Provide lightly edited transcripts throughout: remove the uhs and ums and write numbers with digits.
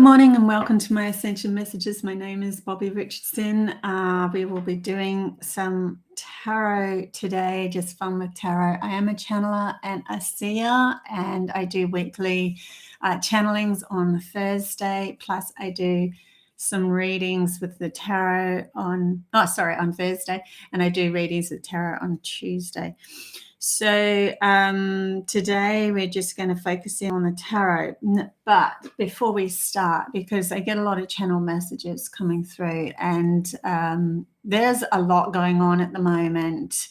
morning and welcome to my Ascension Messages. My name is Bobbie Richardson. We will be doing some tarot today, just fun with tarot. I am a channeler and a seer, and I do weekly channelings on Thursday, plus I do some readings with the tarot on Thursday, and I do readings with tarot on Tuesday. So today we're just going to focus in on the tarot. But before we start, because I get a lot of channel messages coming through, and there's a lot going on at the moment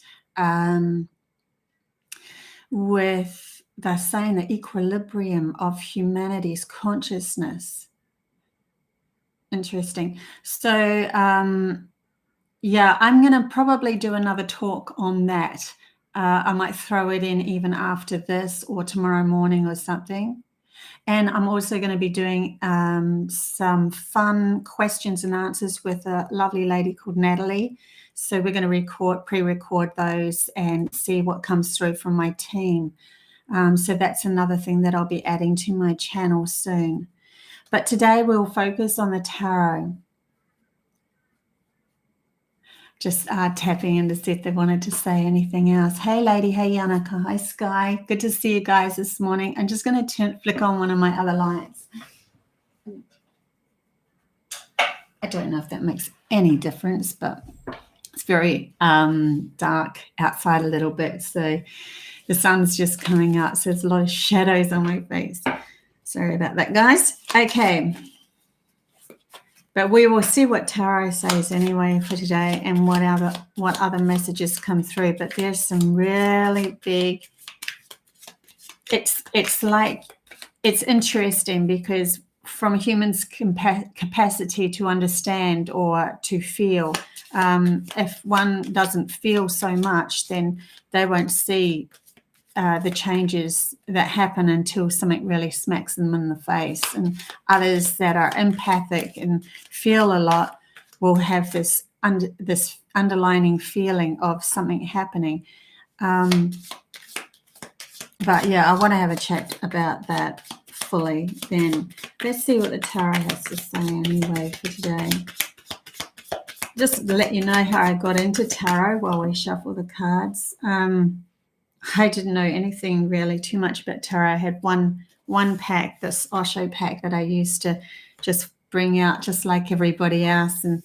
with, they're saying, the equilibrium of humanity's consciousness. Interesting. So yeah, I'm going to probably do another talk on that. I might throw it in even after this or tomorrow morning or something. And I'm also going to be doing some fun questions and answers with a lovely lady called Natalie. So we're going to pre-record those and see what comes through from my team. So that's another thing that I'll be adding to my channel soon. But today we'll focus on the tarot. Just tapping in to see if they wanted to say anything else. Hey, lady. Hey, Yannicka. Hi, Sky. Good to see you guys this morning. I'm just going to flick on one of my other lights. I don't know if that makes any difference, but it's very dark outside a little bit. So the sun's just coming out. So there's a lot of shadows on my face. Sorry about that, guys. Okay. But we will see what tarot says anyway for today, and what other messages come through. But there's some really big. It's interesting because from a human's capacity to understand or to feel, if one doesn't feel so much, then they won't see the changes that happen until something really smacks them in the face. And others that are empathic and feel a lot will have this underlining feeling of something happening. But yeah, I want to have a chat about that fully then. Let's see what the tarot has to say anyway for today. Just to let you know how I got into tarot while we shuffle the cards. I didn't know anything really too much about tarot. I had one pack, this Osho pack, that I used to just bring out just like everybody else, and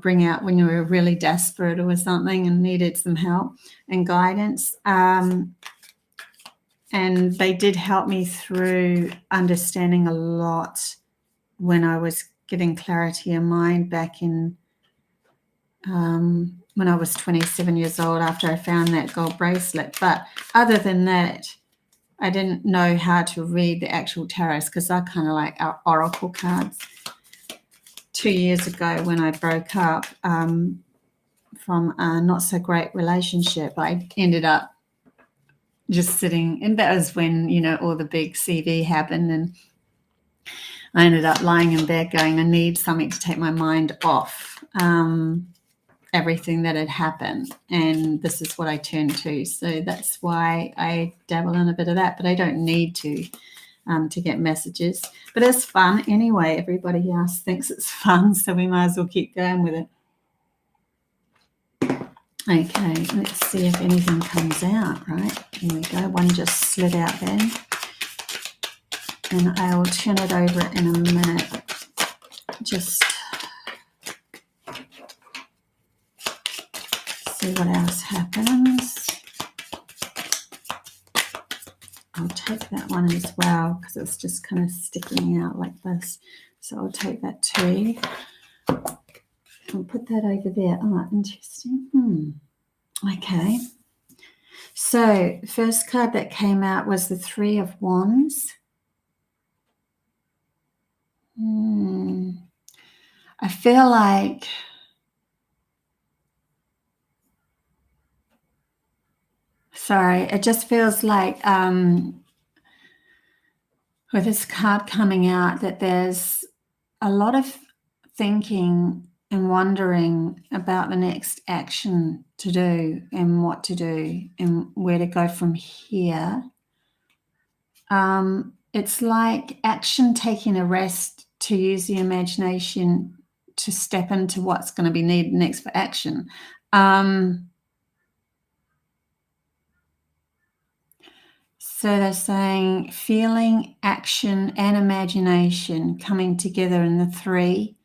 bring out when you were really desperate or something and needed some help and guidance. And they did help me through understanding a lot when I was getting clarity of mind back in when I was 27 years old, after I found that gold bracelet. But other than that, I didn't know how to read the actual tarots, because I kind of like our oracle cards. 2 years ago when I broke up from a not so great relationship, I ended up just sitting, and that was when, all the big CV happened, and I ended up lying in bed going, I need something to take my mind off everything that had happened, and this is what I turned to. So that's why I dabble in a bit of that, but I don't need to get messages. But it's fun anyway. Everybody else thinks it's fun, so we might as well keep going with it. Okay, let's see if anything comes out. Right, here we go. One just slid out there, and I will turn it over in a minute. Just see what else happens. I'll take that one as well, because it's just kind of sticking out like this. So I'll take that too. I'll put that over there. Oh, interesting. Okay. So first card that came out was the Three of Wands. I feel like it just feels like with this card coming out that there's a lot of thinking and wondering about the next action to do and what to do and where to go from here. it's like action taking a rest to use the imagination to step into what's going to be needed next for action. So they're saying feeling, action, and imagination coming together in the three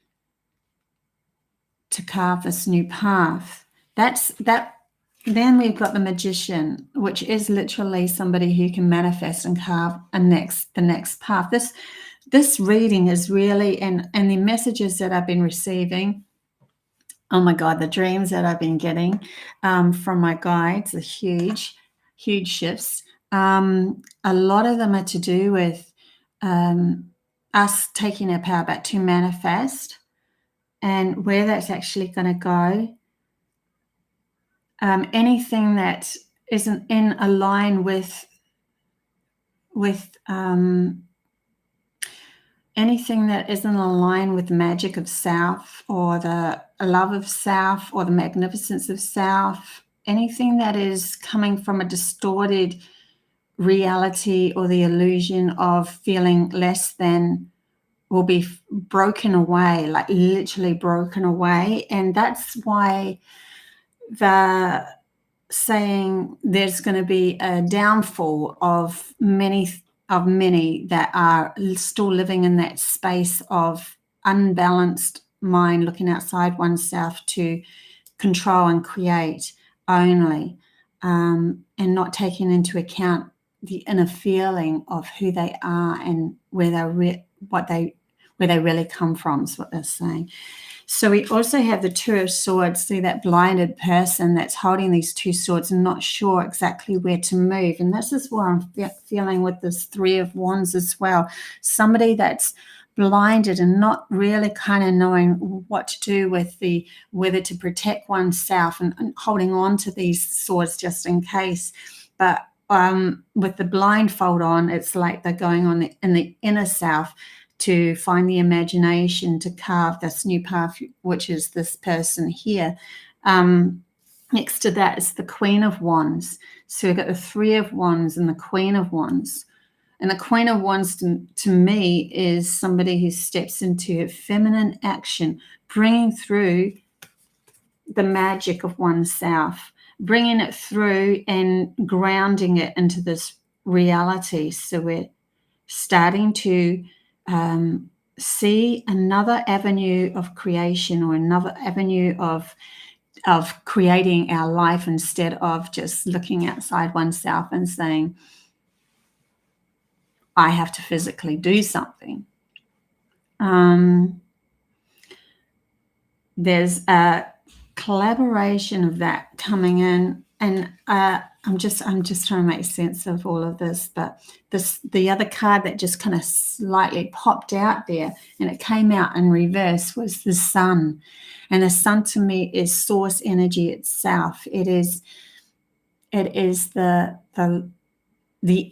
to carve this new path. That's that. Then we've got the magician, which is literally somebody who can manifest and carve the next path. This reading is really, and the messages that I've been receiving, oh my God, the dreams that I've been getting from my guides are huge shifts. A lot of them are to do with us taking our power back to manifest and where that's actually going to go. Anything that isn't in align with anything that isn't aligned with the magic of self or the love of self or the magnificence of self, anything that is coming from a distorted reality or the illusion of feeling less than will be broken away, like literally broken away. And that's why the saying there's going to be a downfall of many that are still living in that space of unbalanced mind, looking outside oneself to control and create only, and not taking into account the inner feeling of who they are and where they really come from is what they're saying. So we also have the Two of Swords, see that blinded person that's holding these two swords and not sure exactly where to move. And this is what I'm feeling with this Three of Wands as well. Somebody that's blinded and not really kind of knowing what to do with whether to protect oneself and holding on to these swords just in case. But with the blindfold on, it's like they're going on in the inner self to find the imagination to carve this new path, which is this person here. Next to that is the Queen of Wands. So we've got the Three of Wands and the Queen of Wands. And the Queen of Wands to me is somebody who steps into feminine action, bringing through the magic of oneself, bringing it through and grounding it into this reality. So we're starting to see another avenue of creation or another avenue of creating our life instead of just looking outside oneself and saying, I have to physically do something. There's a collaboration of that coming in, and I'm just trying to make sense of all of this. But the other card that just kind of slightly popped out there, and it came out in reverse, was the Sun. And the Sun to me is source energy itself. It is the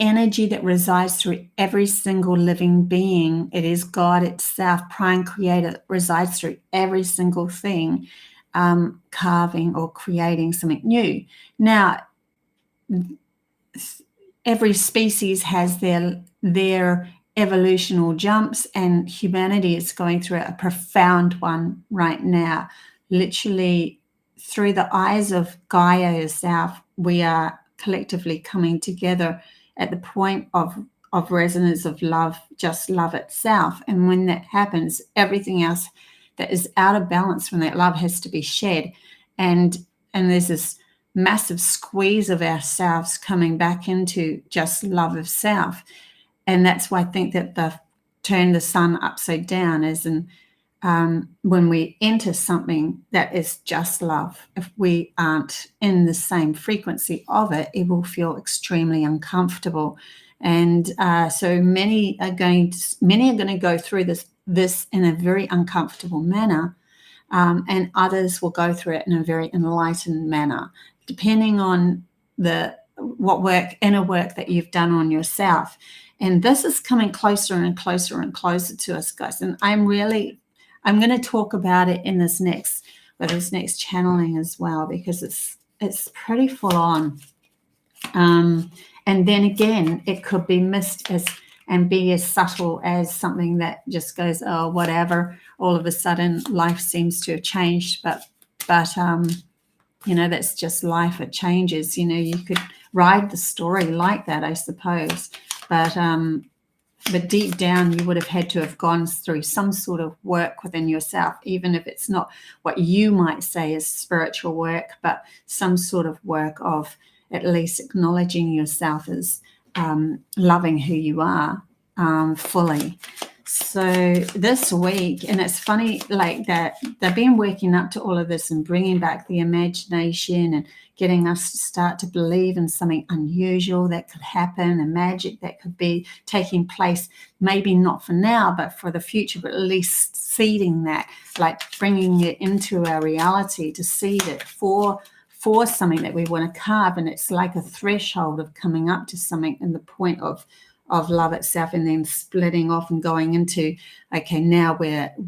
energy that resides through every single living being. It is God itself, prime creator, that resides through every single thing, carving or creating something new. Now, every species has their evolutional jumps, and humanity is going through a profound one right now. Literally, through the eyes of Gaia herself, we are collectively coming together at the point of resonance of love, just love itself. And when that happens, everything else that is out of balance from that love has to be shed. And there's this massive squeeze of ourselves coming back into just love of self. And that's why I think that the turn the sun upside down is when we enter something that is just love, if we aren't in the same frequency of it, it will feel extremely uncomfortable. And so many are going to go through this in a very uncomfortable manner, and others will go through it in a very enlightened manner, depending on inner work that you've done on yourself. And this is coming closer and closer and closer to us, guys. And I'm going to talk about it in this next channeling as well, because it's pretty full on. And then again, it could be missed as and be as subtle as something that just goes, oh, whatever. All of a sudden, life seems to have changed, but that's just life. It changes. You could ride the story like that, I suppose, but deep down, you would have had to have gone through some sort of work within yourself, even if it's not what you might say is spiritual work, but some sort of work of at least acknowledging yourself as loving who you are fully. So this week, and it's funny, like that they've been working up to all of this and bringing back the imagination and getting us to start to believe in something unusual that could happen, and magic that could be taking place, maybe not for now, but for the future, but at least seeding that, like bringing it into our reality to seed it for something that we want to carve. And it's like a threshold of coming up to something in the point of love itself, and then splitting off and going into, okay, now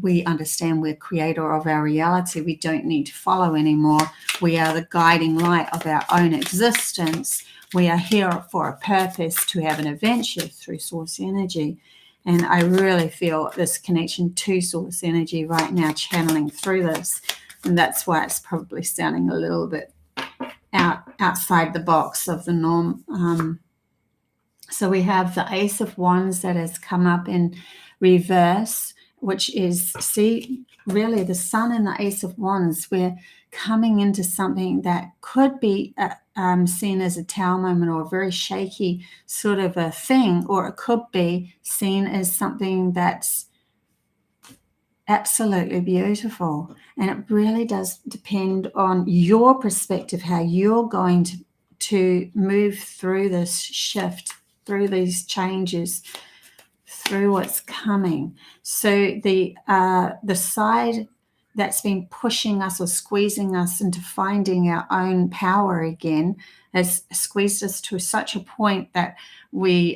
we understand we're creator of our reality. We don't need to follow anymore. We are the guiding light of our own existence. We are here for a purpose, to have an adventure through source energy. And I really feel this connection to source energy right now, channeling through this. And that's why it's probably sounding a little bit outside the box of the norm. So we have the Ace of Wands that has come up in reverse, which is, really the Sun and the Ace of Wands. We're coming into something that could be seen as a tower moment, or a very shaky sort of a thing, or it could be seen as something that's absolutely beautiful. And it really does depend on your perspective, how you're going to move through this shift, through these changes, through what's coming. So the side that's been pushing us or squeezing us into finding our own power again has squeezed us to such a point that we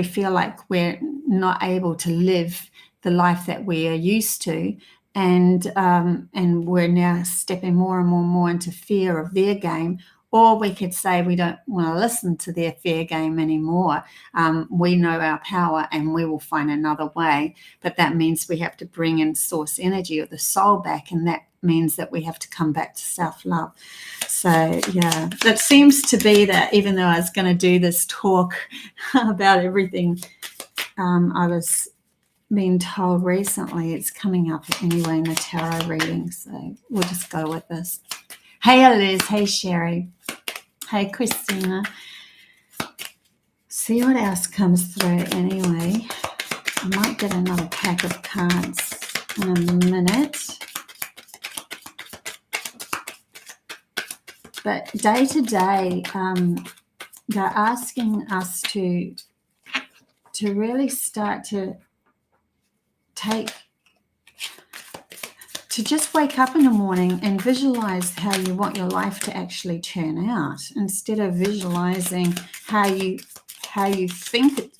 feel like we're not able to live the life that we are used to, and we're now stepping more and more into fear of their game. Or we could say we don't want to listen to their fair game anymore. We know our power, and we will find another way. But that means we have to bring in source energy, or the soul, back, and that means that we have to come back to self-love. So, yeah, that seems to be that, even though I was going to do this talk about everything, I was being told recently it's coming up anyway in the tarot reading. So we'll just go with this. Hey, Liz. Hey, Sherry. Hey, Christina. See what else comes through anyway. I might get another pack of cards in a minute. But day to day, they're asking us to really start to just wake up in the morning and visualize how you want your life to actually turn out, instead of visualizing how you think it.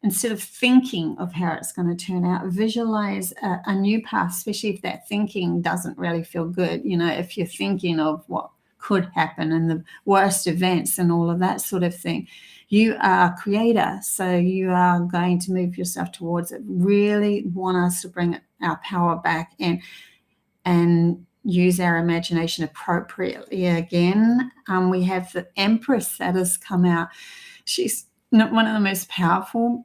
Instead of thinking of how it's going to turn out, visualize a new path, especially if that thinking doesn't really feel good. If you're thinking of what could happen and the worst events and all of that sort of thing. You are a creator, so you are going to move yourself towards it. Really want us to bring our power back and use our imagination appropriately again. We have the Empress that has come out. She's one of the most powerful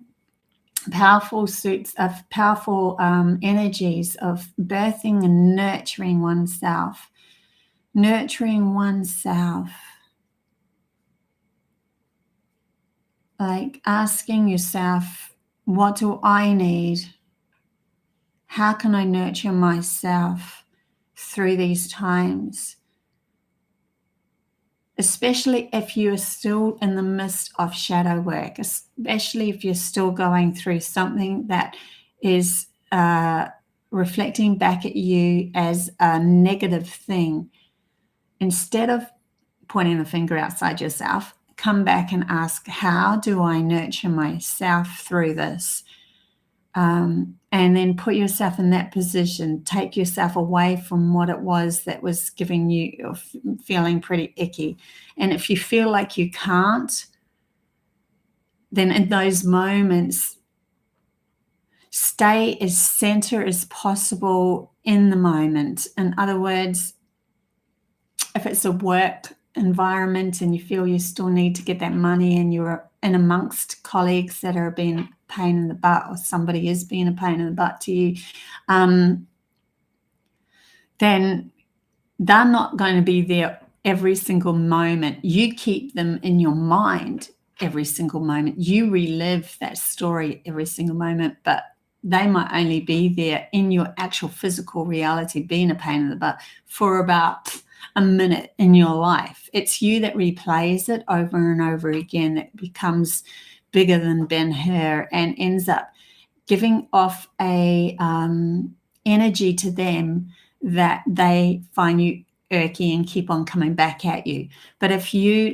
suits of powerful energies of birthing and nurturing oneself. Like asking yourself, what do I need? How can I nurture myself through these times? Especially if you are still in the midst of shadow work, especially if you're still going through something that is reflecting back at you as a negative thing. Instead of pointing the finger outside yourself, come back and ask, how do I nurture myself through this? And then put yourself in that position. Take yourself away from what it was that was giving you feeling pretty icky. And if you feel like you can't, then in those moments, stay as center as possible in the moment. In other words, if it's a work environment and you feel you still need to get that money and you're in amongst colleagues that are being a pain in the butt, or somebody is being a pain in the butt to you, then they're not going to be there every single moment. You keep them in your mind every single moment. You relive that story every single moment, but they might only be there in your actual physical reality, being a pain in the butt, for about a minute in your life. It's you that replays it over and over again that becomes bigger than Ben-Hur and ends up giving off a energy to them that they find you irky and keep on coming back at you. But if you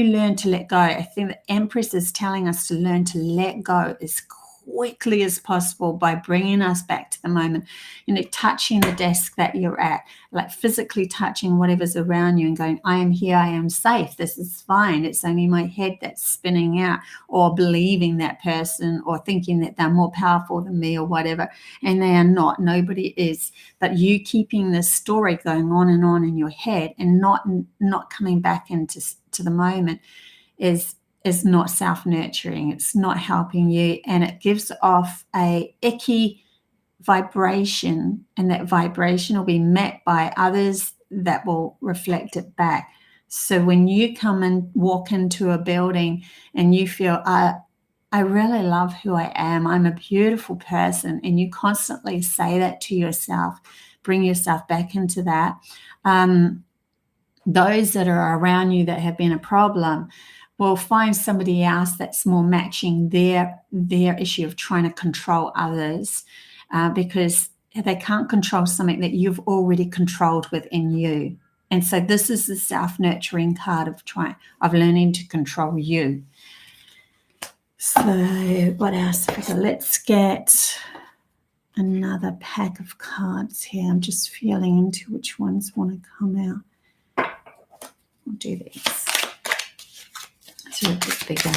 learn to let go, I think the Empress is telling us to learn to let go as quickly as possible by bringing us back to the moment, touching the desk that you're at, like physically touching whatever's around you and going, I am here, I am safe, this is fine, it's only my head that's spinning out, or believing that person, or thinking that they're more powerful than me or whatever, and they are not. Nobody is. But you keeping this story going on in your head and not coming back into the moment is not self-nurturing. It's not helping you, and it gives off a icky vibration, and that vibration will be met by others that will reflect it back. So when you come and walk into a building and you feel, I really love who I am, I'm a beautiful person, and you constantly say that to yourself, bring yourself back into that. Those that are around you that have been a problem will find somebody else that's more matching their issue of trying to control others, because they can't control something that you've already controlled within you. And so this is the self-nurturing card of learning to control you. So what else? Let's get another pack of cards here. I'm just feeling into which ones want to come out. We'll do these. It's a bit bigger.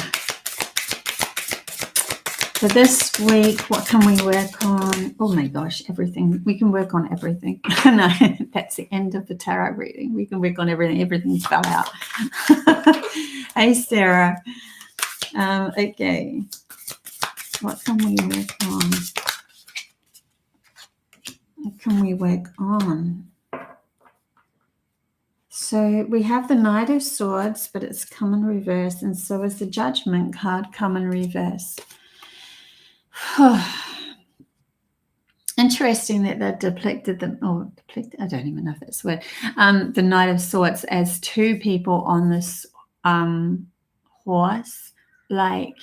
So this week, what can we work on? Oh my gosh, everything. We can work on everything. No, that's the end of the tarot reading. We can work on everything. Everything fell out. Hey, Sarah. Okay. What can we work on? What can we work on? So we have the Knight of Swords, but it's come in reverse, and so is the Judgment card come in reverse. Interesting that they depicted them, or depicted, I don't even know if that's the word, the Knight of Swords as two people on this horse. Like,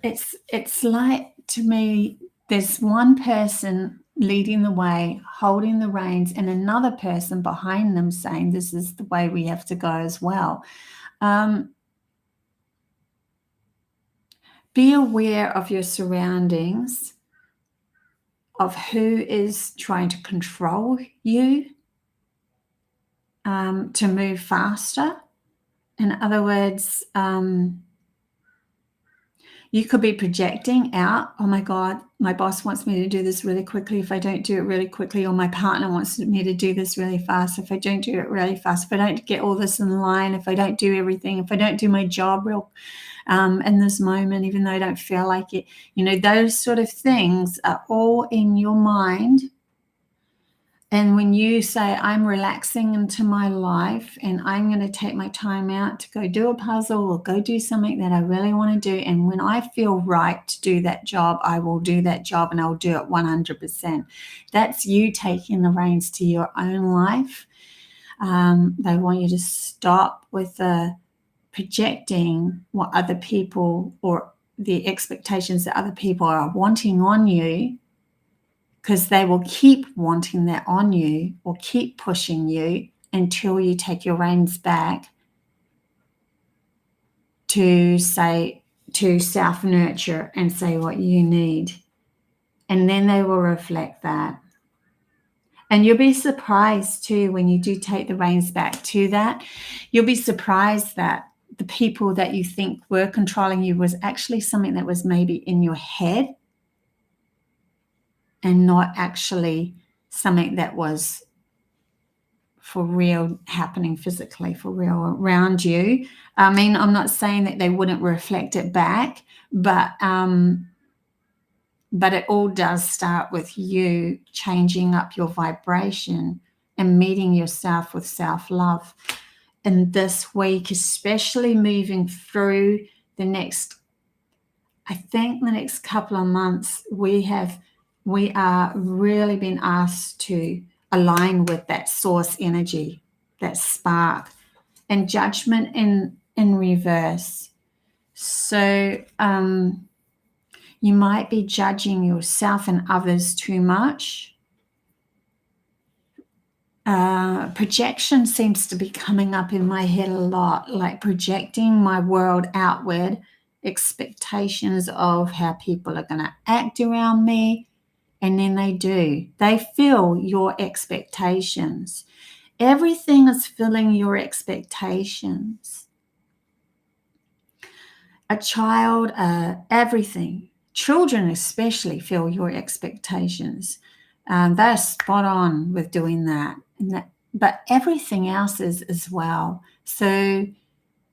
it's like, to me, there's one person leading the way, holding the reins, and another person behind them saying this is the way we have to go as well. Be aware of your surroundings, of who is trying to control you to move faster. In other words, you could be projecting out, oh my God, my boss wants me to do this really quickly. If I don't do it really quickly, or my partner wants me to do this really fast. If I don't do it really fast, if I don't get all this in line, if I don't do everything, if I don't do my job real in this moment, even though I don't feel like it, those sort of things are all in your mind. And when you say, I'm relaxing into my life and I'm going to take my time out to go do a puzzle or go do something that I really want to do, and when I feel right to do that job, I will do that job, and I'll do it 100%. That's you taking the reins to your own life. They want you to stop with the projecting what other people, or the expectations that other people are wanting on you, because they will keep wanting that on you or keep pushing you until you take your reins back to self-nurture and say what you need. And then they will reflect that. And you'll be surprised too, when you do take the reins back to that, you'll be surprised that the people that you think were controlling you was actually something that was maybe in your head and not actually something that was for real happening physically, for real around you. I mean, I'm not saying that they wouldn't reflect it back, but it all does start with you changing up your vibration and meeting yourself with self-love. And this week, especially moving through the next, I think the next couple of months, we are really being asked to align with that source energy, that spark, and judgment in reverse. So you might be judging yourself and others too much. Projection seems to be coming up in my head a lot, like projecting my world outward, expectations of how people are going to act around me, and then they do. They fill your expectations. Everything is filling your expectations. A child, everything. Children especially fill your expectations. They're spot on with doing that. But everything else is as well. So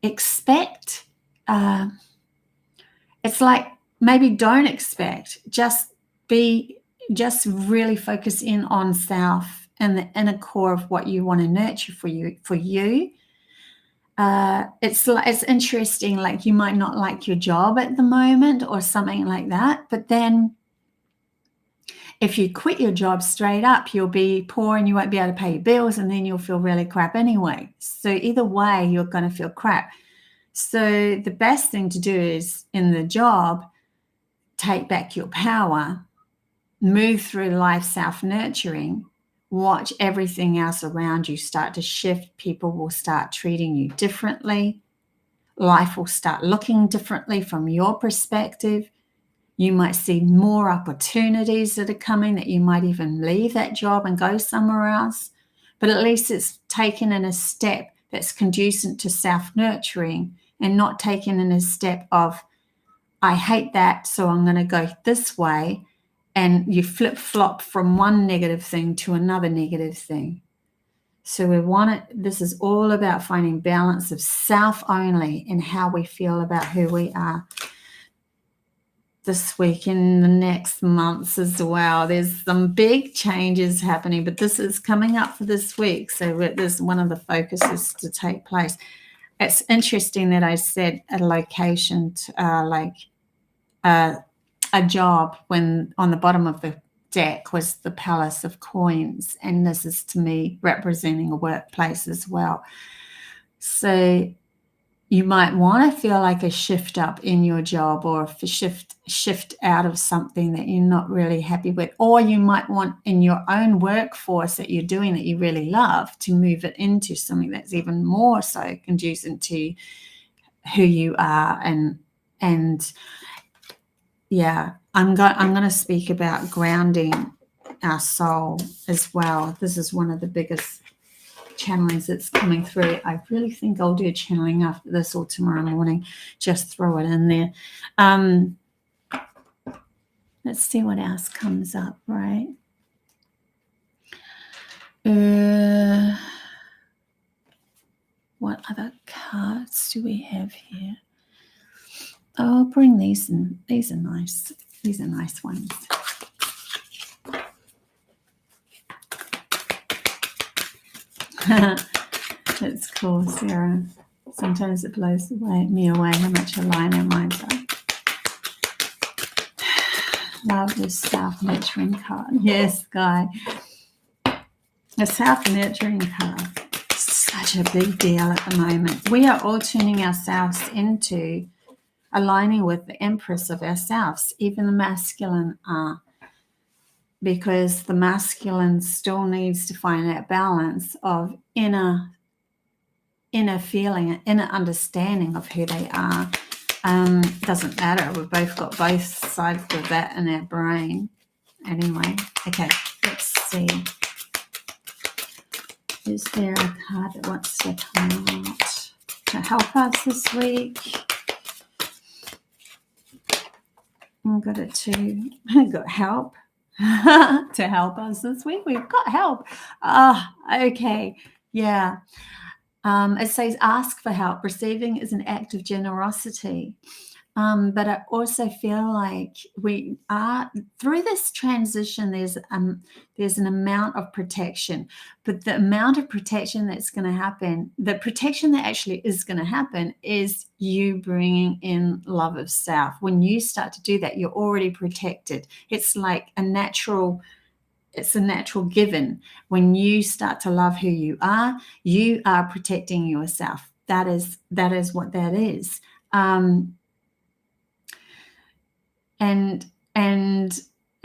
expect, it's like maybe don't expect, just really focus in on self and the inner core of what you want to nurture for you. It's interesting, like you might not like your job at the moment or something like that, but then if you quit your job straight up, you'll be poor and you won't be able to pay your bills, and then you'll feel really crap anyway. So either way, you're going to feel crap. So the best thing to do is, in the job, take back your power, move through life self-nurturing, watch everything else around you start to shift. People will start treating you differently. Life will start looking differently from your perspective. You might see more opportunities that are coming, that you might even leave that job and go somewhere else. But at least it's taken in a step that's conducive to self-nurturing, and not taken in a step of, I hate that, so I'm going to go this way. And you flip-flop from one negative thing to another negative thing. So this is all about finding balance of self only and how we feel about who we are. This week, in the next months as well, there's some big changes happening, but this is coming up for this week. So there's one of the focuses to take place. It's interesting that I said a location, a job, when on the bottom of the deck was the Palace of Coins, and this is to me representing a workplace as well. So you might want to feel like a shift up in your job, or a shift out of something that you're not really happy with, or you might want in your own workforce that you're doing that you really love to move it into something that's even more so conducive to who you are. And yeah, I'm going to speak about grounding our soul as well. This is one of the biggest channelings that's coming through. I really think I'll do a channeling after this or tomorrow morning. Just throw it in there. Let's see what else comes up, right? What other cards do we have here? Oh, I'll bring these in. These are nice. These are nice ones. That's cool, Sarah. Sometimes it blows me away how much align our minds are. Love this self-nurturing card. Yes, Guy. The self-nurturing card. Such a big deal at the moment. We are all tuning ourselves into aligning with the Empress of ourselves. Even the masculine are. Because the masculine still needs to find that balance of inner feeling, inner understanding of who they are. Doesn't matter. We've both got both sides of that in our brain. Anyway, okay, let's see. Is there a card that wants to come out to help us this week. I've got it too. I've got help to help us this week. We've got help. Okay. Yeah. It says ask for help. Receiving is an act of generosity. But I also feel like we are through this transition. There's an amount of protection, but the amount of protection that's going to happen, the protection that actually is going to happen, is you bringing in love of self. When you start to do that, you're already protected. It's like a natural given. When you start to love who you are protecting yourself. That is what that is.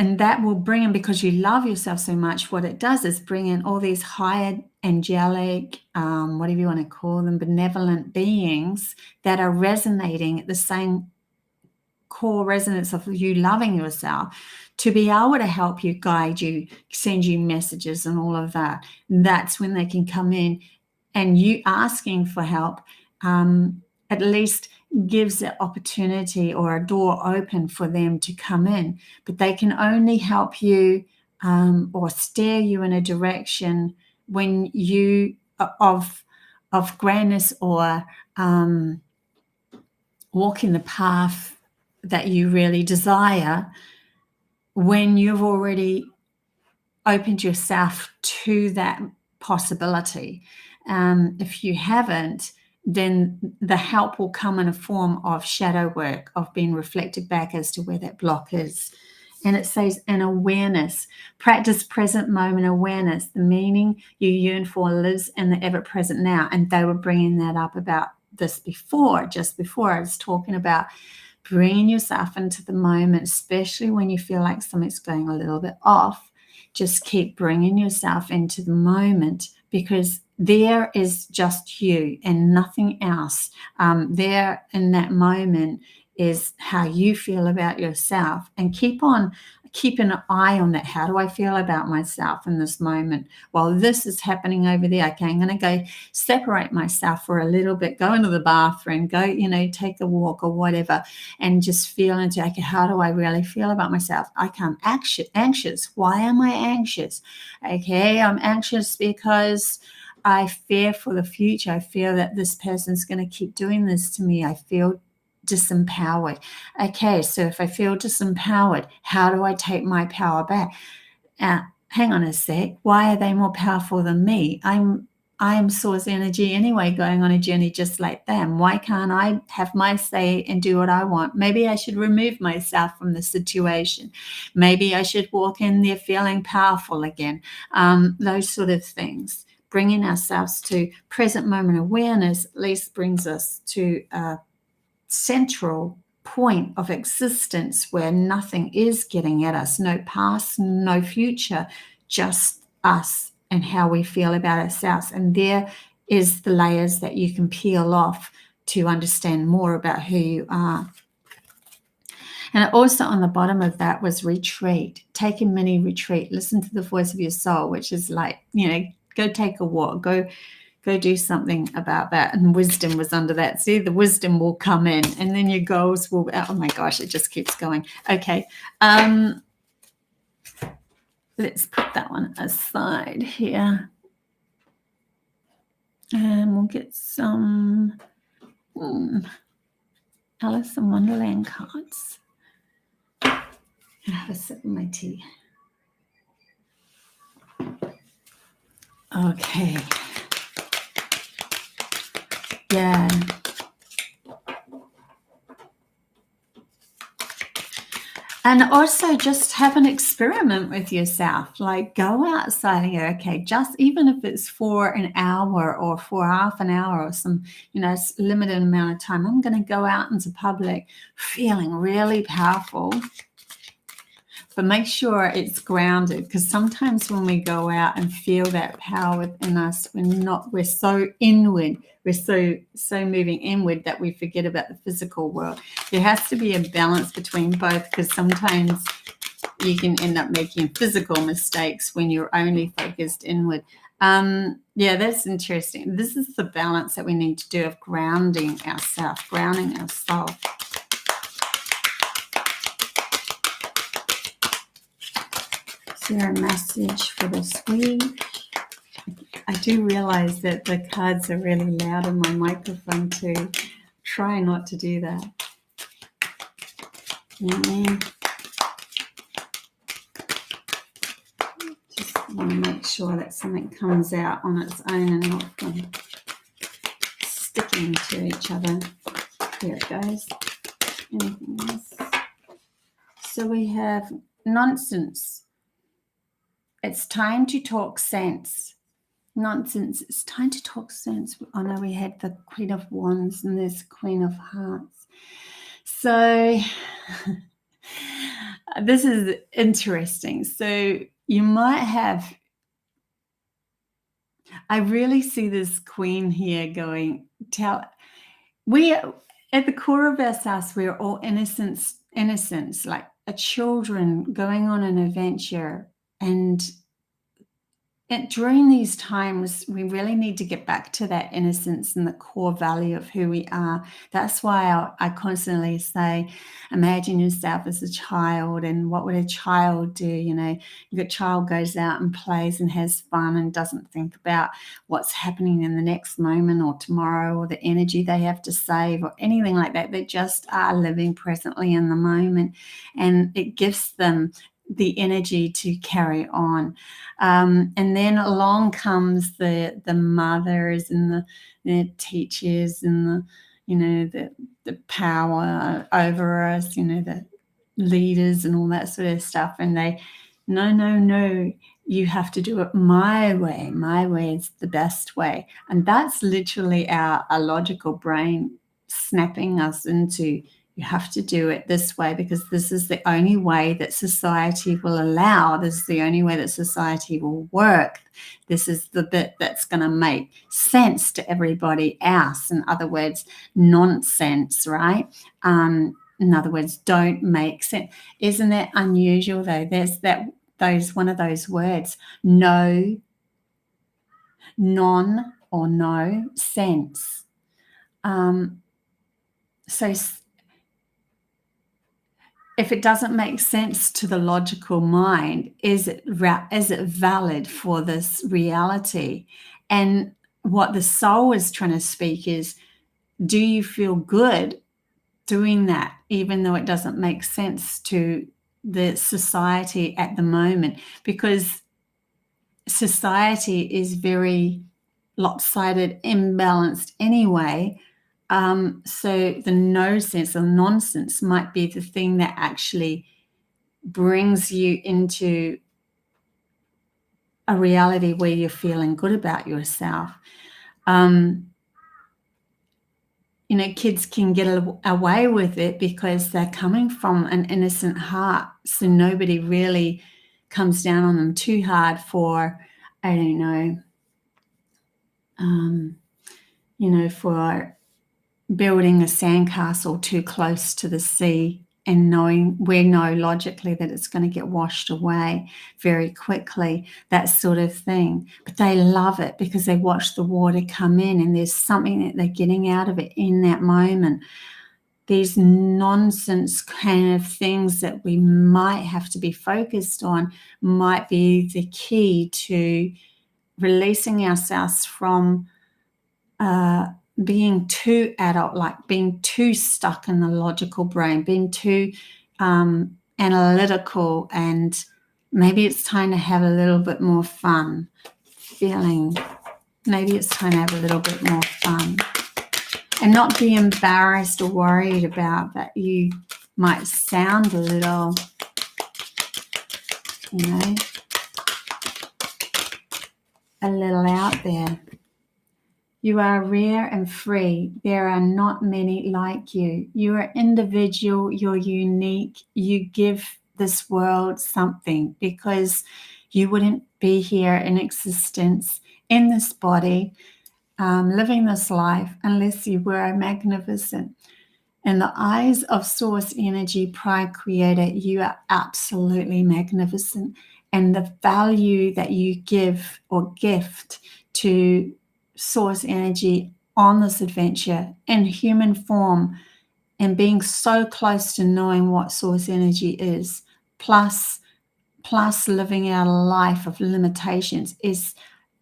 And that will bring in, because you love yourself so much, what it does is bring in all these higher angelic, whatever you want to call them, benevolent beings that are resonating at the same core resonance of you loving yourself, to be able to help you, guide you, send you messages and all of that. That's when they can come in, and you asking for help at least gives the opportunity or a door open for them to come in. But they can only help you or steer you in a direction when you of grandness, or walking the path that you really desire, when you've already opened yourself to that possibility. If you haven't, then the help will come in a form of shadow work, of being reflected back as to where that block is. And it says an awareness. Practice present moment awareness. The meaning you yearn for lives in the ever-present now. And they were bringing that up about this before, just before I was talking about bringing yourself into the moment, especially when you feel like something's going a little bit off. Just keep bringing yourself into the moment, because there is just you and nothing else. There in that moment is how you feel about yourself, and keep an eye on that. How do I feel about myself in this moment? While this is happening over there, okay, I'm going to go separate myself for a little bit, go into the bathroom, go, take a walk or whatever, and just feel into, okay, how do I really feel about myself? I'm anxious. Why am I anxious? Okay, I'm anxious because I fear for the future. I fear that this person's going to keep doing this to me. I feel disempowered. Okay, so if I feel disempowered, how do I take my power back? Hang on a sec. Why are they more powerful than me? I am source energy anyway, going on a journey just like them. Why can't I have my say and do what I want? Maybe I should remove myself from the situation. Maybe I should walk in there feeling powerful again. Those sort of things. Bringing ourselves to present moment awareness at least brings us to a central point of existence where nothing is getting at us, no past, no future, just us and how we feel about ourselves. And there is the layers that you can peel off to understand more about who you are. And also on the bottom of that was retreat. Take a mini retreat. Listen to the voice of your soul, which is like, go take a walk, go do something about that. And wisdom was under that. See, the wisdom will come in, and then your goals will, oh my gosh, it just keeps going. Okay. Let's put that one aside here. And we'll get some Alice in Wonderland cards. I'll have a sip of my tea. Okay. Yeah. And also just have an experiment with yourself. Like, go outside and go, okay, just even if it's for an hour or for half an hour or some, limited amount of time, I'm going to go out into public feeling really powerful. But make sure it's grounded, because sometimes when we go out and feel that power within us, we're so inward, we're so moving inward that we forget about the physical world. There has to be a balance between both, because sometimes you can end up making physical mistakes when you're only focused inward. Yeah, that's interesting. This is the balance that we need to do of grounding ourselves, grounding our soul. Is there a message for this week? I do realize that the cards are really loud in my microphone too. Try not to do that. Just want to make sure that something comes out on its own and not from sticking to each other. Here it goes. Anything else? So we have nonsense. It's time to talk sense. Nonsense. It's time to talk sense. I know we had the Queen of Wands and there's Queen of Hearts. So this is interesting. So you might have, I really see this Queen here going, we at the core of ourselves, we're all innocence, like a children going on an adventure. And during these times, we really need to get back to that innocence and the core value of who we are. That's why I constantly say, imagine yourself as a child, and what would a child do? You know, your child goes out and plays and has fun and doesn't think about what's happening in the next moment or tomorrow or the energy they have to save or anything like that. They just are living presently in the moment, and it gives them the energy to carry on. And then along comes the mothers and the teachers and the power over us, the leaders and all that sort of stuff. And they, no, you have to do it my way. My way is the best way. And that's literally our logical brain snapping us into, you have to do it this way because this is the only way that society will allow. This is the only way that society will work. This is the bit that's going to make sense to everybody else. In other words, nonsense, right? In other words, don't make sense. Isn't that unusual though? There's one of those words, no, non or no sense. So if it doesn't make sense to the logical mind, is it valid for this reality? And what the soul is trying to speak is, do you feel good doing that, even though it doesn't make sense to the society at the moment? Because society is very lopsided, imbalanced anyway. So the no sense or nonsense might be the thing that actually brings you into a reality where you're feeling good about yourself. Kids can get away with it because they're coming from an innocent heart. So nobody really comes down on them too hard for, I don't know, for building a sandcastle too close to the sea and we know logically that it's going to get washed away very quickly, that sort of thing. But they love it because they watch the water come in and there's something that they're getting out of it in that moment. These nonsense kind of things that we might have to be focused on might be the key to releasing ourselves from being too adult, like being too stuck in the logical brain, being too analytical, and maybe it's time to have a little bit more fun. Maybe it's time to have a little bit more fun and not be embarrassed or worried about that you might sound a little, a little out there. You are rare and free. There are not many like you. You are individual. You're unique. You give this world something because you wouldn't be here in existence in this body, living this life, unless you were magnificent. In the eyes of Source Energy, Pride Creator, you are absolutely magnificent. and the value that you give or gift to source energy on this adventure in human form, and being so close to knowing what source energy is, plus living out a life of limitations, is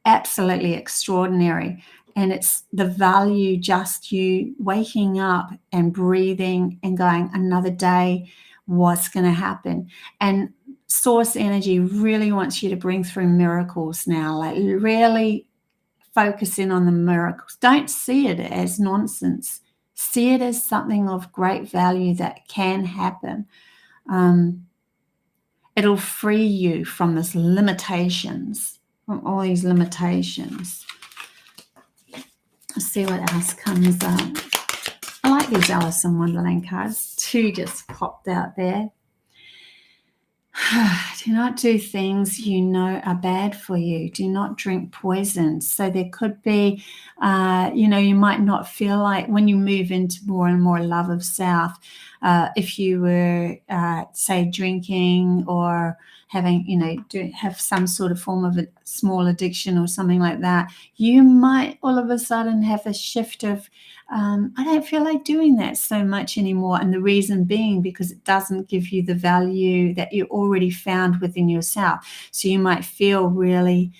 absolutely extraordinary. And it's the value, just you waking up and breathing and going, another day, what's going to happen? And source energy really wants you to bring through miracles now, like really focus in on the miracles. Don't see it as nonsense. See it as something of great value that can happen. It'll free you from this limitations, from all these limitations. Let's see what else comes up. I like these Alice in Wonderland cards. 2 just popped out there. Do not do things you know are bad for you. Do not drink poison. So there could be, you might not feel like when you move into more and more love of self, if you were, say, drinking or having, have some sort of form of a small addiction or something like that, you might all of a sudden have a shift of, I don't feel like doing that so much anymore. And the reason being because it doesn't give you the value that you already found within yourself. So you might feel really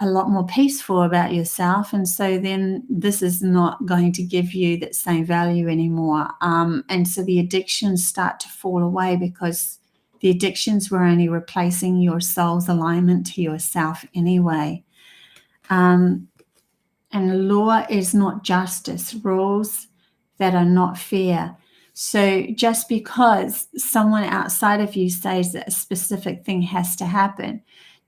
a lot more peaceful about yourself. And so then this is not going to give you that same value anymore. And so the addictions start to fall away because the addictions were only replacing your soul's alignment to yourself anyway. And law is not justice, rules that are not fair. So just because someone outside of you says that a specific thing has to happen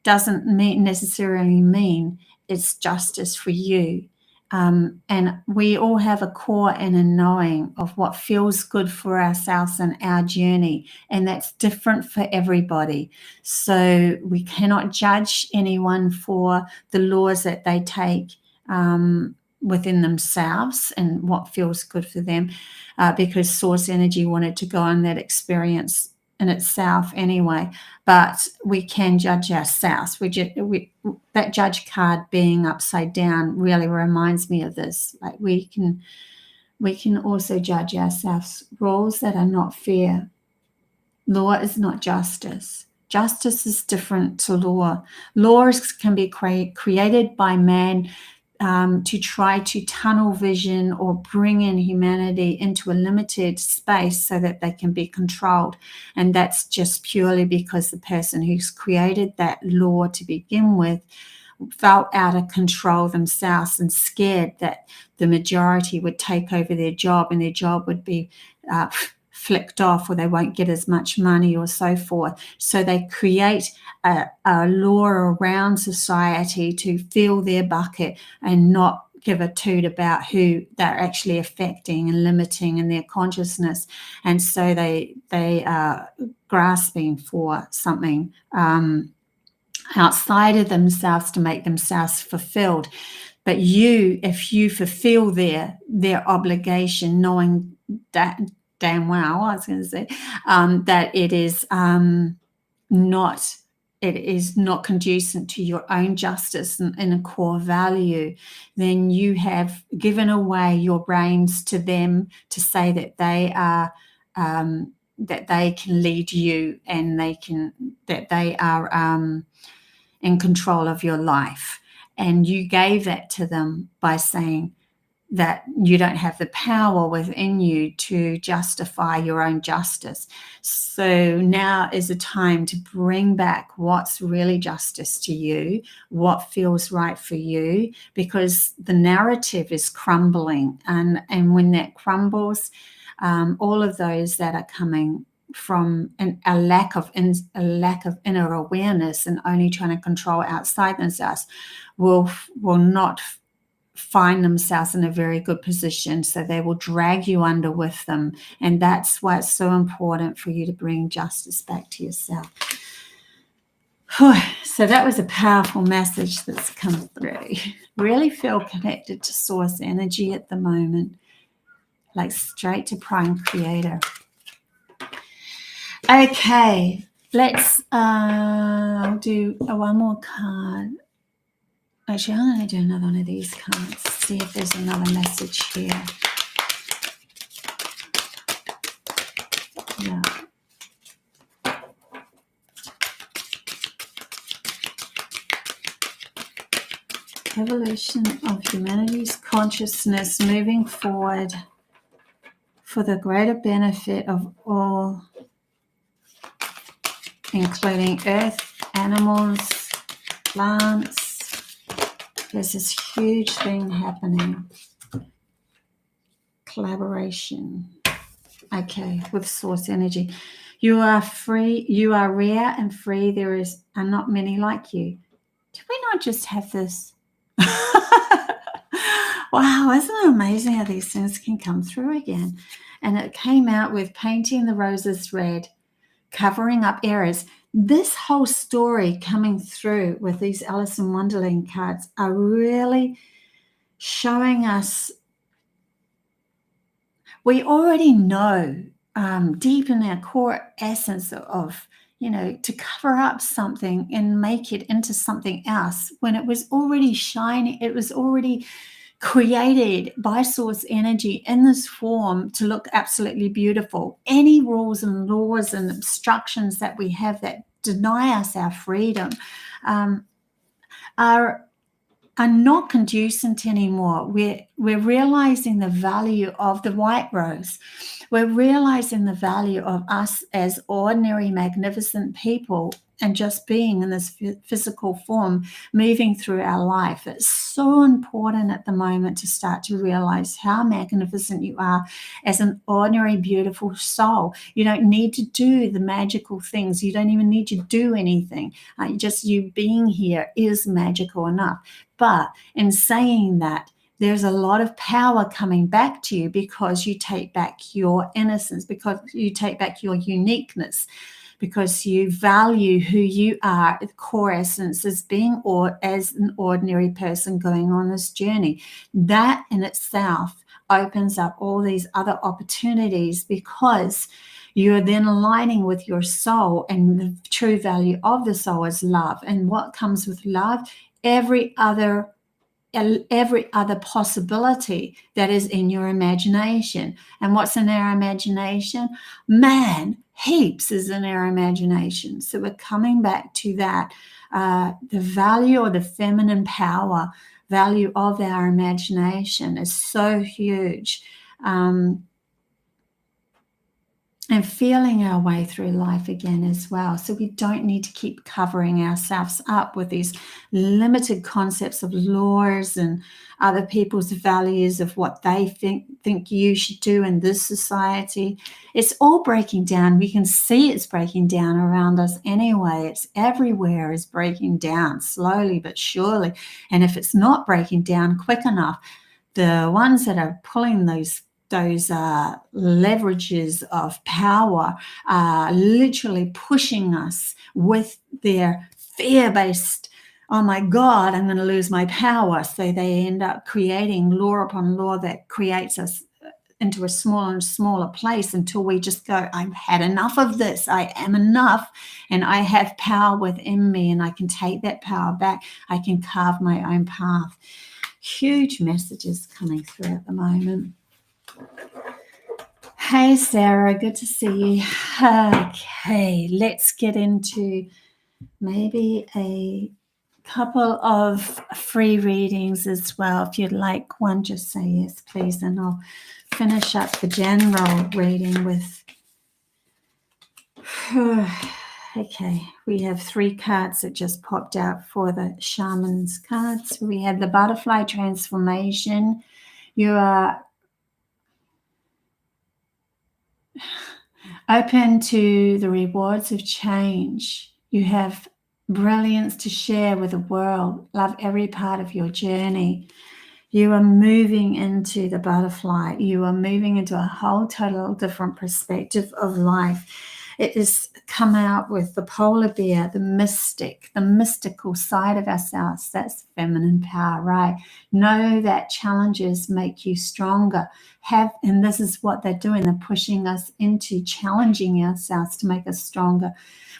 doesn't necessarily mean it's justice for you. And we all have a core and a knowing of what feels good for ourselves and our journey, and that's different for everybody. So we cannot judge anyone for the laws that they take within themselves and what feels good for them, because source energy wanted to go on that experience in itself anyway. But we can judge ourselves. That judge card being upside down really reminds me of this. Like we can also judge ourselves. Rules that are not fair. Law is not justice. Justice is different to law. Laws can be created by man to try to tunnel vision or bring in humanity into a limited space so that they can be controlled. And that's just purely because the person who's created that law to begin with felt out of control themselves and scared that the majority would take over their job and their job would be flicked off, or they won't get as much money or so forth. So they create a law around society to fill their bucket and not give a toot about who they're actually affecting and limiting in their consciousness. And so they are grasping for something outside of themselves to make themselves fulfilled. But if you fulfill their obligation, knowing that damn well, I was going to say, that it is not conducive to your own justice and a core value, then you have given away your brains to them to say that they are that they can lead you and that they are in control of your life. And you gave that to them by saying that you don't have the power within you to justify your own justice. So now is a time to bring back what's really justice to you, what feels right for you, because the narrative is crumbling. And when that crumbles, all of those that are coming from a lack of inner awareness and only trying to control outside themselves will not find themselves in a very good position. So they will drag you under with them. And that's why it's so important for you to bring justice back to yourself. So that was a powerful message that's come through. Really feel connected to source energy at the moment, like straight to Prime Creator. Okay, let's I'll do one more card. Actually, I'm going to do another one of these cards. See if there's another message here. Yeah. Evolution of humanity's consciousness moving forward for the greater benefit of all, including earth, animals, plants. There's this huge thing happening. Collaboration. Okay, with source energy. You are free, you are rare and free. There are not many like you. Did we not just have this? Wow, isn't it amazing how these things can come through again? And it came out with painting the roses red, covering up errors. This whole story coming through with these Alice in Wonderland cards are really showing us, we already know deep in our core essence of, to cover up something and make it into something else when it was already shining, it was already created by source energy in this form to look absolutely beautiful. Any rules and laws and obstructions that we have that deny us our freedom are not conducive anymore. We're realizing the value of the white rose. We're realizing the value of us as ordinary, magnificent people and just being in this physical form, moving through our life. It's so important at the moment to start to realize how magnificent you are as an ordinary, beautiful soul. You don't need to do the magical things. You don't even need to do anything. Just you being here is magical enough. But in saying that, there's a lot of power coming back to you because you take back your innocence, because you take back your uniqueness, because you value who you are, the core essence as being or as an ordinary person going on this journey. That in itself opens up all these other opportunities because you're then aligning with your soul, and the true value of the soul is love. And what comes with love? Every other possibility that is in your imagination. And what's in our imagination? Man, heaps is in our imagination. So we're coming back to that, the value or the feminine power value of our imagination is so huge. And feeling our way through life again as well. So we don't need to keep covering ourselves up with these limited concepts of laws and other people's values of what they think you should do in this society. It's all breaking down. We can see it's breaking down around us anyway. It's everywhere is breaking down slowly but surely. And if it's not breaking down quick enough, the ones that are pulling those leverages of power are literally pushing us with their fear-based, oh my God, I'm going to lose my power. So they end up creating law upon law that creates us into a smaller and smaller place until we just go, I've had enough of this. I am enough, and I have power within me, and I can take that power back. I can carve my own path. Huge messages coming through at the moment. Hey, Sarah, good to see you. Okay, let's get into maybe a couple of free readings as well. If you'd like one, just say yes, please, and I'll finish up the general reading with... Okay, we have 3 cards that just popped out for the shaman's cards. We have the butterfly transformation. You are open to the rewards of change. You have brilliance to share with the world. Love every part of your journey. You are moving into the butterfly. You are moving into a whole total different perspective of life. It has come out with the polar bear, the mystic, the mystical side of ourselves. That's feminine power, right? Know that challenges make you stronger. And this is what they're doing. They're pushing us into challenging ourselves to make us stronger.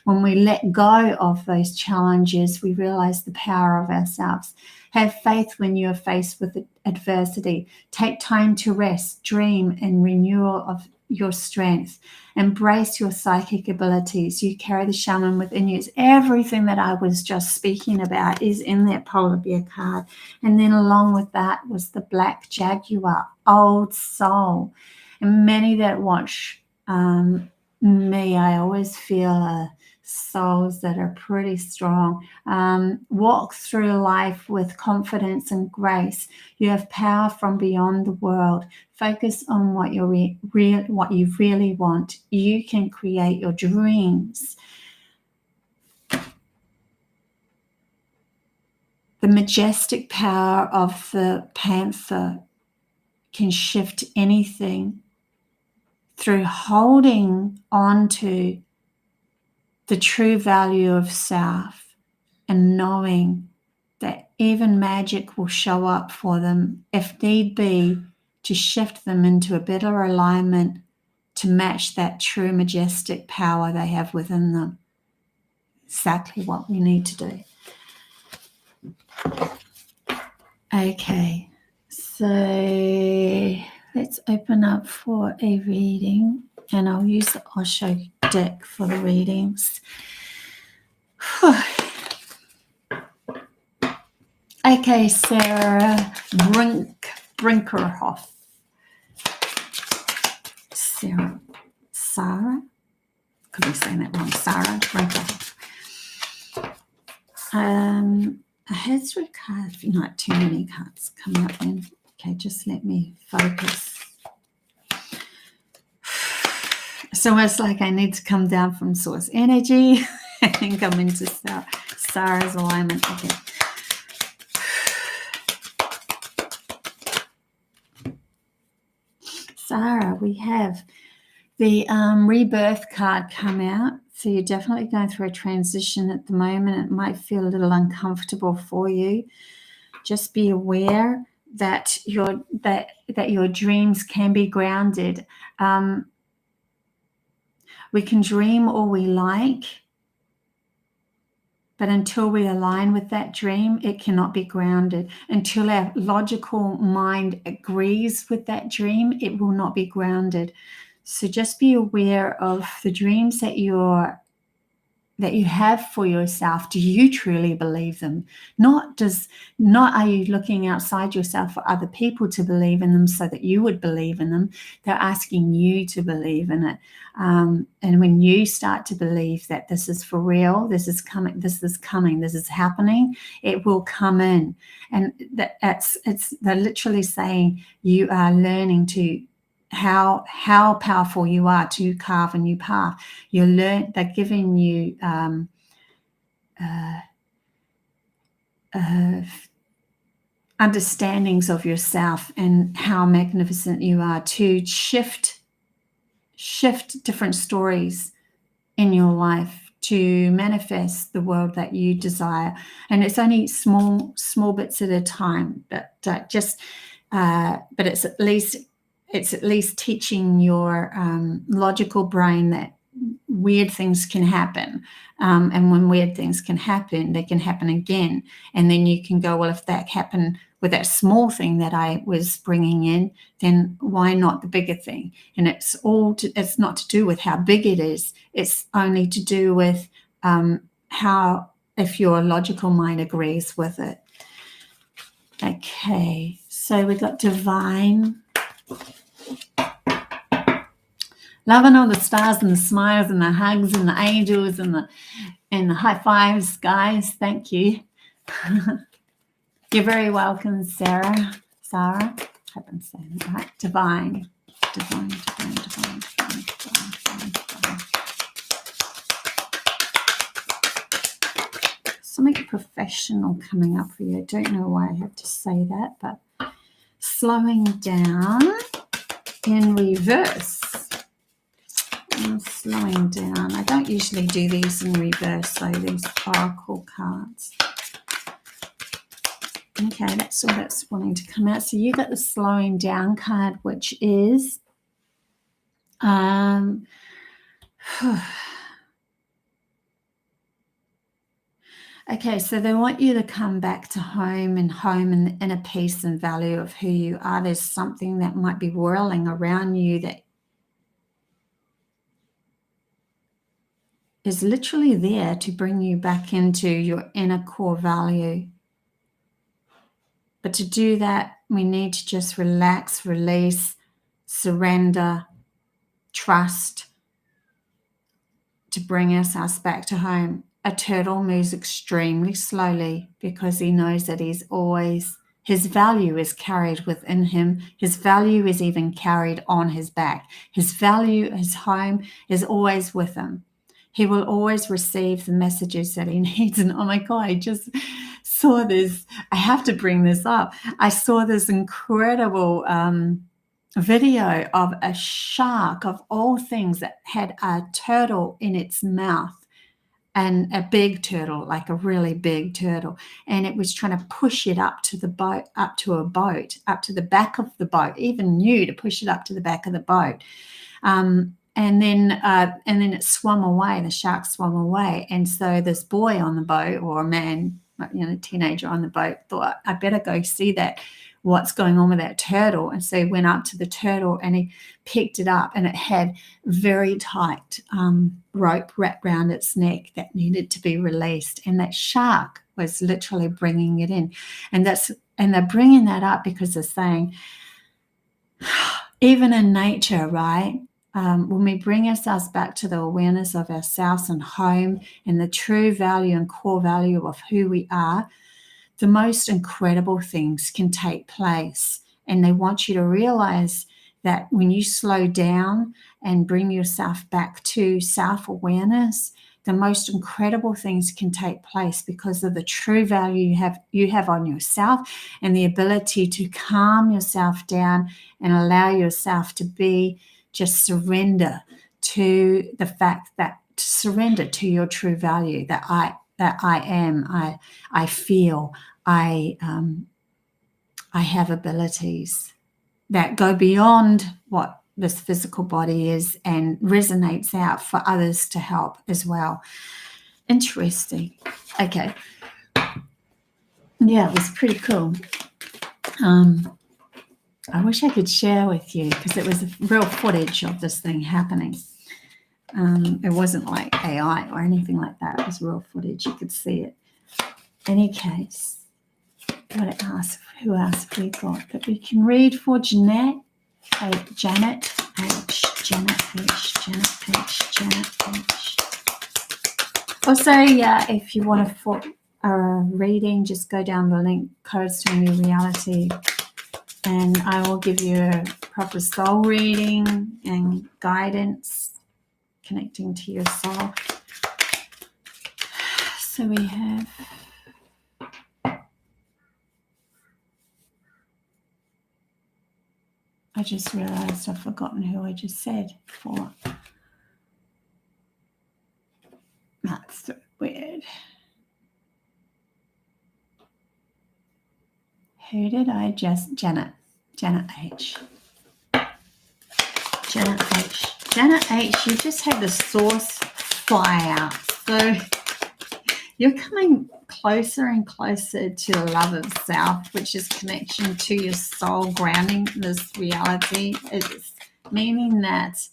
When we let go of those challenges, we realize the power of ourselves. Have faith when you are faced with adversity. Take time to rest, dream, and renewal of your strength. Embrace your psychic abilities. You carry the shaman within you. It's everything that I was just speaking about is in that polar bear card. And then along with that was the black jaguar, old soul. And many that watch me, I always feel souls that are pretty strong. Walk through life with confidence and grace. You have power from beyond the world. Focus on what you really want. You can create your dreams. The majestic power of the panther can shift anything through holding on to the true value of self and knowing that even magic will show up for them if need be, to shift them into a better alignment to match that true majestic power they have within them. Exactly what we need to do. Okay, so let's open up for a reading, and I'll use the Osho deck for the readings. Okay, Sarah Brinkerhoff. Sarah? Could be saying that wrong. Sarah Brinkerhoff. I had 3 cards, not too many cards coming up then. Okay, just let me focus. So it's like I need to come down from source energy and come into Sarah's alignment. Okay. Sarah, we have the rebirth card come out. So you're definitely going through a transition at the moment. It might feel a little uncomfortable for you. Just be aware that your dreams can be grounded. We can dream all we like, but until we align with that dream, it cannot be grounded. Until our logical mind agrees with that dream, it will not be grounded. So just be aware of the dreams that you have for yourself. Do you truly believe them? Not are you looking outside yourself for other people to believe in them so that you would believe in them. They're asking you to believe in it. And when you start to believe that this is for real, this is coming, this is happening, it will come in. And they're literally saying you are learning to how powerful you are to carve a new path. They're giving you understandings of yourself and how magnificent you are to shift different stories in your life to manifest the world that you desire. And it's only small bits at a time, but it's at least teaching your logical brain that weird things can happen. And when weird things can happen, they can happen again. And then you can go, well, if that happened with that small thing that I was bringing in, then why not the bigger thing? And it's not to do with how big it is. It's only to do with if your logical mind agrees with it. Okay, so we got divine. Loving all the stars and the smiles and the hugs and the angels and the high fives, guys. Thank you. You're very welcome, Sarah. I hope I'm saying it right. Divine. Something professional coming up for you. I don't know why I have to say that, but slowing down in reverse. I'm slowing down. I don't usually do these in reverse, though, these oracle cards. Okay, that's all that's wanting to come out. So you got the slowing down card, which is okay, so they want you to come back to home and the inner peace and value of who you are. There's something that might be whirling around you that is literally there to bring you back into your inner core value. But to do that, we need to just relax, release, surrender, trust to bring ourselves back to home. A turtle moves extremely slowly because he knows that his value is carried within him. His value is even carried on his back. His value, his home is always with him. He will always receive the messages that he needs. And oh my God, I just saw this. I have to bring this up. I saw this incredible video of a shark, of all things, that had a turtle in its mouth, and a big turtle, like a really big turtle, and it was trying to push it up to the boat, up to the back of the boat, even knew to push it up to the back of the boat. And then it swam away. The shark swam away, and so this boy on the boat, or a man, a teenager on the boat, thought, I better go see what's going on with that turtle. And so he went up to the turtle and he picked it up, and it had very tight rope wrapped around its neck that needed to be released. And that shark was literally bringing it in. And they're bringing that up because they're saying, even in nature, right? When we bring ourselves back to the awareness of ourselves and home and the true value and core value of who we are, the most incredible things can take place. And they want you to realize that when you slow down and bring yourself back to self-awareness, the most incredible things can take place because of the true value you have on yourself, and the ability to calm yourself down and allow yourself to just surrender to the fact that, to surrender to your true value, that I am, I feel, I have abilities that go beyond what this physical body is and resonates out for others to help as well. Interesting. Okay. Yeah, it was pretty cool. I wish I could share with you, because it was real footage of this thing happening. It wasn't like AI or anything like that. It was real footage. You could see it. Any case, who else have we got that we can read for? Janet H. Also, yeah, if you want a reading, just go down the link, Codes to a New Reality, and I will give you a proper soul reading and guidance connecting to your soul. So we have I just realized I've forgotten who I just said before. That's so weird. Who did I just? Janet H. Janet H, you just had the source fly out. So you're coming closer and closer to the love of self, which is connection to your soul, grounding this reality. It's meaning that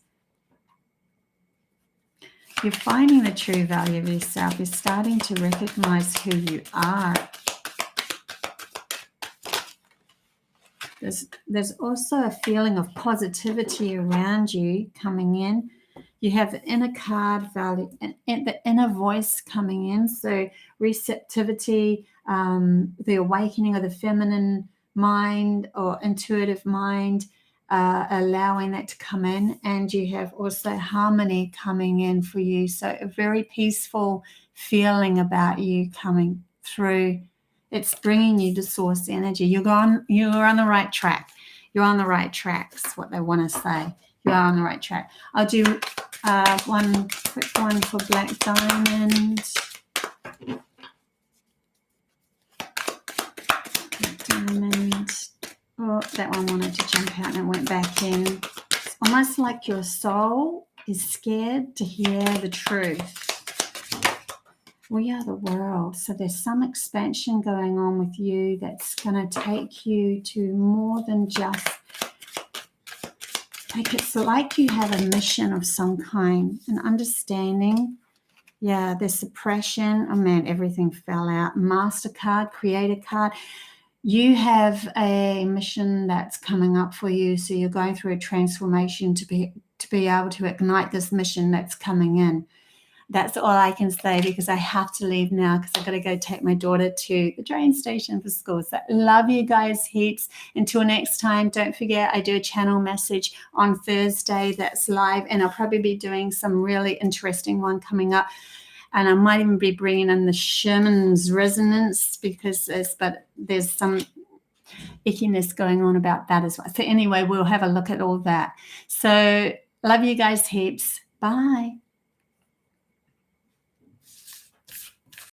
you're finding the true value of yourself. You're starting to recognize who you are. There's also a feeling of positivity around you coming in. You have the inner card value and the inner voice coming in. So receptivity, the awakening of the feminine mind or intuitive mind, allowing that to come in. And you have also harmony coming in for you. So a very peaceful feeling about you coming through. It's bringing you to source energy. You're on the right track. You're on the right track is what they want to say. You are on the right track. I'll do One quick one for Black Diamond. Black Diamond. Oh, that one wanted to jump out and went back in. It's almost like your soul is scared to hear the truth. We are the world. So there's some expansion going on with you that's going to take you to more than just, like, it's like you have a mission of some kind, an understanding. Yeah, there's suppression. Oh man, everything fell out. Master card, creator card. You have a mission that's coming up for you. So you're going through a transformation to be able to ignite this mission that's coming in. That's all I can say, because I have to leave now because I've got to go take my daughter to the train station for school. So love you guys heaps. Until next time, don't forget I do a channel message on Thursday that's live, and I'll probably be doing some really interesting one coming up. And I might even be bringing in the Sherman's resonance, because there's some ickiness going on about that as well. So anyway, we'll have a look at all that. So love you guys heaps. Bye.